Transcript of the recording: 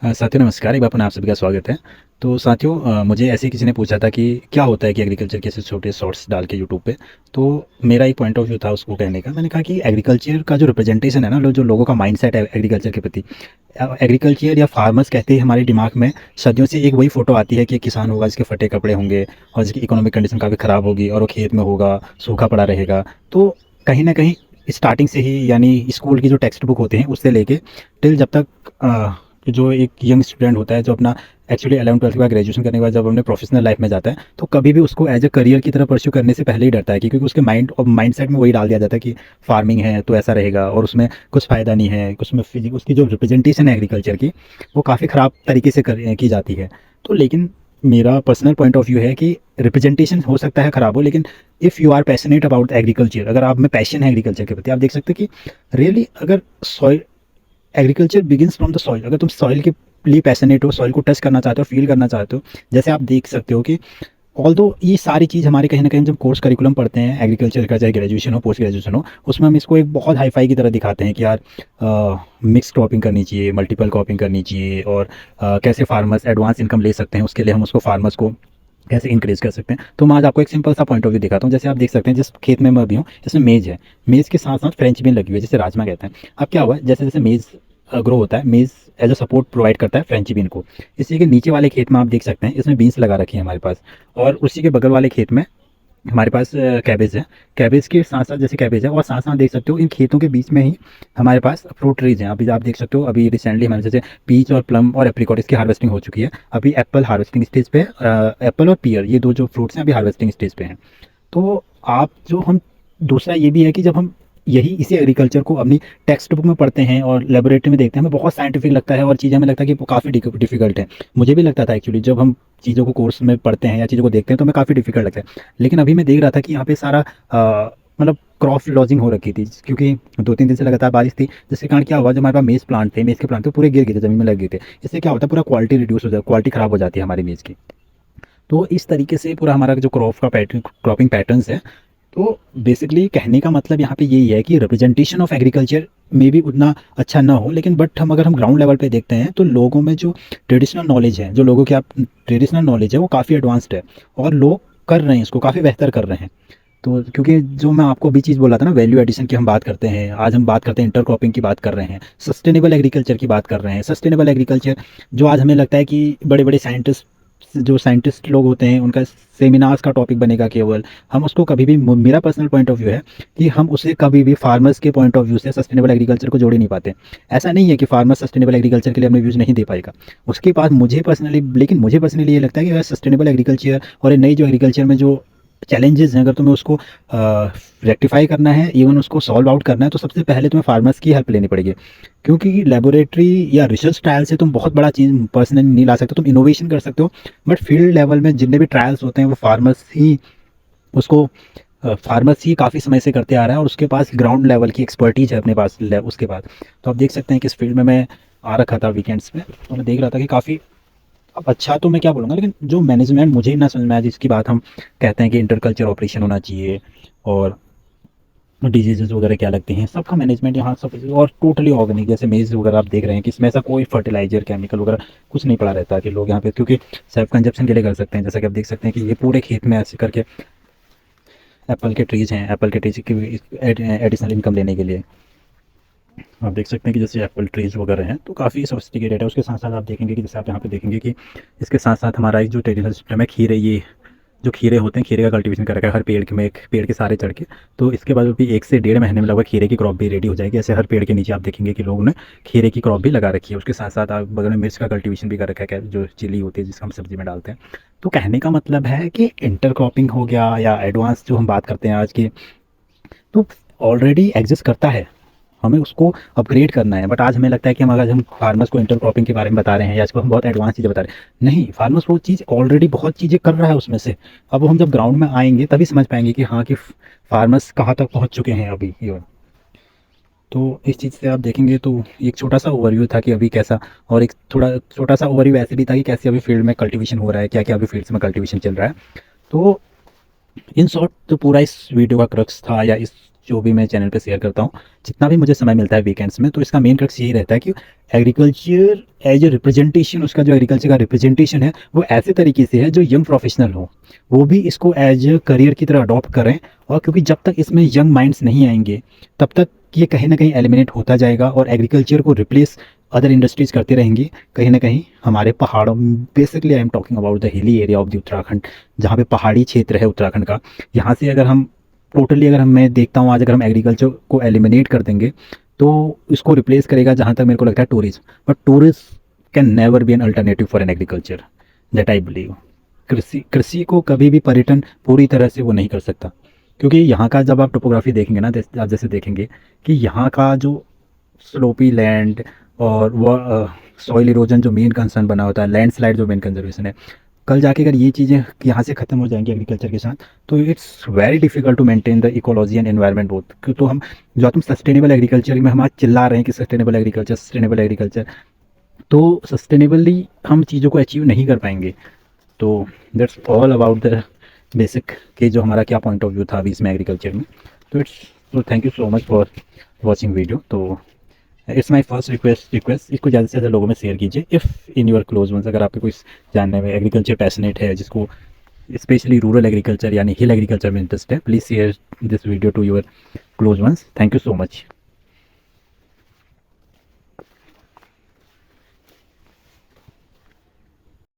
साथियों नमस्कार, एक बार पुनः आप सभी का स्वागत है। तो साथियों मुझे ऐसे ही किसी ने पूछा था कि क्या होता है कि एग्रीकल्चर के ऐसे छोटे शॉर्ट्स डाल के यूट्यूब पे। तो मेरा एक पॉइंट ऑफ व्यू था उसको कहने का। मैंने कहा कि एग्रीकल्चर का जो रिप्रेजेंटेशन है ना, जो लोगों का माइंडसेट है एग्रीकल्चर के प्रति, एग्रीकल्चर या फार्मर्स कहते ही हमारे दिमाग में सदियों से एक वही फ़ोटो आती है कि एक किसान होगा जिसके फटे कपड़े होंगे और जिसकी इकोनॉमिक कंडीशन काफ़ी ख़राब होगी और वो खेत में होगा, सूखा पड़ा रहेगा। तो कहीं न कहीं स्टार्टिंग से ही, यानी स्कूल की जो टेक्स्ट बुक होते हैं उससे लेके टिल जब तक जो एक यंग स्टूडेंट होता है, जो अपना एक्चुअली 11-12 के बाद ग्रेजुएशन करने के बाद जब अपने प्रोफेशनल लाइफ में जाता है, तो कभी भी उसको एज अ करियर की तरह परस्यू करने से पहले ही डरता है, क्योंकि उसके माइंडसेट में वही डाल दिया जाता है कि फार्मिंग है तो ऐसा रहेगा और उसमें कुछ फ़ायदा नहीं है। उसमें उसकी जो रिप्रेजेंटेशन है एग्रीकल्चर की, वो काफ़ी ख़राब तरीके से की जाती है। तो लेकिन मेरा पर्सनल पॉइंट ऑफ व्यू है कि रिप्रेजेंटेशन हो सकता है ख़राब हो, लेकिन if you are passionate about agriculture, अगर आप में पैशन है एग्रीकल्चर के प्रति, आप देख सकते हैं कि रियली अगर soil, agriculture begins from the soil. अगर तुम सॉइल के लिए पैशनेट हो, सॉइल को टच करना चाहते हो, फील करना चाहते हो, जैसे आप देख सकते हो कि ऑल्दो ये सारी चीज़ हमारे कहीं न कहीं जब कोर्स करिकुलम पढ़ते हैं एग्रीकल्चर का, चाहे ग्रेजुएशन हो, पोस्ट ग्रेजुएशन हो, उसमें हम इसको एक बहुत हाई-फाई की तरह दिखाते हैं कि यार मिक्स क्रॉपिंग करनी चाहिए, मल्टीपल क्रॉपिंग करनी चाहिए और कैसे फार्मर्स एडवांस इनकम ले सकते हैं, उसके लिए हम उसको फार्मर्स को कैसे इंक्रीज़ कर सकते हैं। तो मैं आज आपको एक सिंपल सा पॉइंट ऑफ व्यू दिखाता हूँ। जैसे आप देख सकते हैं जिस खेत में मैं अभी हूँ, इसमें मेज़ है। मेज़ के साथ-साथ फ्रेंच बीन लगी हुई है, जिसे राजमा कहते हैं। अब क्या हुआ है, जैसे-जैसे मेज़ ग्रो होता है, मेज़ एज़ अ सपोर्ट प्रोवाइड करता है फ्रेंच बीन को। इसी के नीचे वाले खेत में आप देख सकते हैं, इसमें बीन्स लगा रखी है हमारे पास, और उसी के बगल वाले खेत में हमारे पास कैबेज है। कैबेज के साथ-साथ, जैसे कैबेज है और साथ-साथ देख सकते हो इन खेतों के बीच में ही हमारे पास फ्रूट ट्रीज़ हैं। अभी आप देख सकते हो, अभी रिसेंटली हमारे जैसे पीच और प्लम और एप्रिकॉट, इसकी हार्वेस्टिंग हो चुकी है। अभी एप्पल हार्वेस्टिंग स्टेज पे है। एप्पल और पियर, ये 2 जो फ्रूट्स हैं अभी हार्वेस्टिंग स्टेज पे हैं। तो आप जो हम दूसरा ये भी है कि जब हम यही इसी एग्रीकल्चर को अपनी टेक्स्ट बुक में पढ़ते हैं और लेबोरेटरी में देखते हैं, हमें बहुत साइंटिफिक लगता है और चीज़ें हमें लगता है कि वो काफ़ी डिफ़िकल्ट है। मुझे भी लगता था एक्चुअली, जब हम चीज़ों को कोर्स में पढ़ते हैं या चीज़ों को देखते हैं तो हमें काफ़ी डिफ़िकल्ट लगता है। लेकिन अभी मैं देख रहा था कि यहाँ पे सारा मतलब क्रॉप लॉजिंग हो रखी थी, क्योंकि 2-3 दिन से लगातार बारिश थी, जिसके कारण क्या हुआ, जो हमारे पास मेज़ के प्लांट थे पूरे गिर गए थे, ज़मीन में लग गए थे। इससे क्या होता है, पूरा क्वालिटी रिड्यूस हो जाती है, क्वालिटी ख़राब हो जाती है हमारी मेज़ की। तो इस तरीके से पूरा हमारा जो क्रॉपिंग पैटर्न्स है। तो बेसिकली कहने का मतलब यहाँ पे यही है कि रिप्रेजेंटेशन ऑफ एग्रीकल्चर में भी उतना अच्छा ना हो, लेकिन बट हम अगर हम ग्राउंड लेवल पे देखते हैं तो लोगों में जो ट्रेडिशनल नॉलेज है, जो लोगों की आप ट्रेडिशनल नॉलेज है, वो काफ़ी एडवांस्ड है और लोग कर रहे हैं, इसको काफ़ी बेहतर कर रहे हैं। तो क्योंकि जो मैं आपको अभी चीज़ बोला था ना, वैल्यू एडिशन की हम बात करते हैं, आज हम बात करते हैं इंटरक्रॉपिंग की बात कर रहे हैं, सस्टेनेबल एग्रीकल्चर की बात कर रहे हैं। सस्टेनेबल एग्रीकल्चर जो आज हमें लगता है कि बड़े बड़े साइंटिस्ट लोग होते हैं, उनका सेमिनार्स का टॉपिक बनेगा केवल, हम उसको कभी भी, मेरा पर्सनल पॉइंट ऑफ व्यू है कि हम उसे कभी भी फार्मर्स के पॉइंट ऑफ व्यू से सस्टेनेबल एग्रीकल्चर को जोड़ ही नहीं पाते। ऐसा नहीं है कि फार्मर सस्टेनेबल एग्रीकल्चर के लिए अपने व्यूज़ नहीं दे पाएगा, उसके पास मुझे पर्सनली, लेकिन मुझे पर्सनली ये लगता है कि अगर सस्टेनेबल एग्रीकल्चर और ये नई जो एग्रीकल्चर में जो चैलेंजेस हैं, अगर तुम्हें उसको रेक्टिफाई करना है, इवन उसको सॉल्व आउट करना है, तो सबसे पहले तुम्हें फार्मर्स की हेल्प लेनी पड़ेगी, क्योंकि लेबोरेटरी या रिसर्च ट्रायल से तुम बहुत बड़ा चीज़ पर्सनली नहीं ला सकते। तुम इनोवेशन कर सकते हो, बट फील्ड लेवल में जितने भी ट्रायल्स होते हैं वो उसको फार्मर्स ही काफ़ी समय से करते आ रहा है और उसके पास ग्राउंड लेवल की एक्सपर्टीज है अपने पास उसके बाद। तो आप देख सकते हैं कि इस फील्ड में मैं आ रखा था वीकेंड्स में, और मैं देख रहा था कि काफ़ी, अब अच्छा तो मैं क्या बोलूँगा, लेकिन जो मैनेजमेंट मुझे ना समझ में आया, जिसकी बात हम कहते हैं कि इंटरकल्चर ऑपरेशन होना चाहिए और डिजीजेज वगैरह क्या लगते हैं, सबका मैनेजमेंट यहाँ सब, और टोटली ऑर्गेनिक, जैसे मेज़ वगैरह आप देख रहे हैं कि इसमें ऐसा कोई फर्टिलाइजर केमिकल वगैरह कुछ नहीं पड़ा रहता है कि लोग यहाँ पे, क्योंकि सेल्फ कंजप्शन के लिए कर सकते हैं। जैसा कि आप देख सकते हैं कि ये पूरे खेत में ऐसे करके एप्पल के ट्रीज़ हैं, एप्पल के ट्रीज़ की एडिशनल इनकम लेने के लिए आप देख सकते हैं कि जैसे एप्पल ट्रीज़ वगैरह हैं, तो काफ़ी सोफिस्टिकेटेड है। उसके साथ-साथ आप देखेंगे कि जैसे आप यहाँ पे देखेंगे कि इसके साथ-साथ हमारा एक जो ट्रेडिशनल सिस्टम है, खीरे, ये जो खीरे होते हैं, खीरे का कल्टीवेशन कर रखा है हर पेड़ के में, एक पेड़ के सहारे चढ़ के। तो इसके बाद भी 1 से डेढ़ महीने में लगभग खीरे की क्रॉप भी रेडी हो जाएगी। ऐसे हर पेड़ के नीचे आप देखेंगे कि लोगों ने खीरे की क्रॉप भी लगा रखी है। उसके साथ-साथ आप बगल में मिर्च का कल्टीवेशन भी कर रखा है, जो चिली होती है जिसको हम सब्ज़ी में डालते हैं। तो कहने का मतलब है कि इंटरक्रॉपिंग हो गया या एडवांस जो हम बात करते हैं आज की, तो ऑलरेडी एग्जिस्ट करता है, हमें उसको अपग्रेड करना है। बट आज हमें लगता है कि हम, अगर हम फार्मर्स को इंटरक्रॉपिंग के बारे में बता रहे हैं या इसको हम बहुत एडवांस चीज़ें बता रहे हैं, नहीं, फार्मर्स वो चीज़ ऑलरेडी बहुत चीज़ें कर रहा है उसमें से। अब वो हम जब ग्राउंड में आएंगे तभी समझ पाएंगे कि हाँ, कि फार्मर्स कहाँ तक पहुँच चुके हैं अभी ये। तो इस चीज़ से आप देखेंगे तो एक छोटा सा ओवरव्यू था कि अभी कैसा, और एक थोड़ा छोटा सा ओवरव्यू ऐसे भी था कि कैसे अभी फील्ड में कल्टीवेशन हो रहा है, क्या क्या अभी फील्ड्स में कल्टीवेशन चल रहा है। तो इन शॉर्ट, जो पूरा इस वीडियो का क्रक्स था या इस जो भी मैं चैनल पे शेयर करता हूँ, जितना भी मुझे समय मिलता है वीकेंड्स में, तो इसका मेन क्रक्स यही रहता है कि एग्रीकल्चर एज ए रिप्रेजेंटेशन, उसका जो एग्रीकल्चर का रिप्रेजेंटेशन है वो ऐसे तरीके से है जो यंग प्रोफेशनल हो, वो भी इसको एज ए करियर की तरह अडॉप्ट करें। और क्योंकि जब तक इसमें यंग माइंड्स नहीं आएंगे तब तक ये कहीं ना कहीं एलिमिनेट होता जाएगा और एग्रीकल्चर को रिप्लेस अदर इंडस्ट्रीज करती रहेंगी। कहीं ना कहीं हमारे पहाड़ों, basically I am talking about the hilly area of the Uttarakhand, जहाँ पे पहाड़ी क्षेत्र है उत्तराखंड का, यहाँ से अगर हम टोटली, अगर हम, मैं देखता हूँ आज अगर हम एग्रीकल्चर को एलिमिनेट कर देंगे तो इसको रिप्लेस करेगा जहाँ तक मेरे को लगता है tourism, but tourism can never be an alternative for an agriculture, that I believe. कृषि कृषि को कभी भी पर्यटन पूरी तरह से वो नहीं कर सकता, क्योंकि यहाँ का जब आप टोपोग्राफी देखेंगे ना, आप जैसे देखेंगे कि यहाँ का जो स्लोपी लैंड और वह सॉइल इरोजन जो मेन कंसर्न बना होता है, लैंडस्लाइड जो मेन कंजर्वेशन है, कल जाके अगर ये चीज़ें यहाँ से ख़त्म हो जाएंगी एग्रीकल्चर के साथ, तो it's very difficult to maintain the ecology and environment both. क्यों, तो हम जो तुम सस्टेनेबल एग्रीकल्चर में हम आज चिल्ला रहे हैं कि सस्टेनेबल एग्रीकल्चर, सस्टेनेबल एग्रीकल्चर, तो सस्टेनेबली हम चीज़ों को अचीव नहीं कर पाएंगे। तो that's all about the basic कि जो हमारा क्या पॉइंट ऑफ व्यू था अभी इसमें एग्रीकल्चर में। तो इट्स, तो thank you so much for watching video. तो इट्स माई फर्स्ट रिक्वेस्ट, इसको ज़्यादा से ज़्यादा लोगों में शेयर कीजिए। If in your close once, अगर आपको कोई जानने में एग्रीकल्चर पैशनेट है, जिसको स्पेशली रूरल एग्रीकल्चर यानी हिल एग्रीकल्चर में इंटरेस्ट है, please share this video to your close ones. Thank you so much.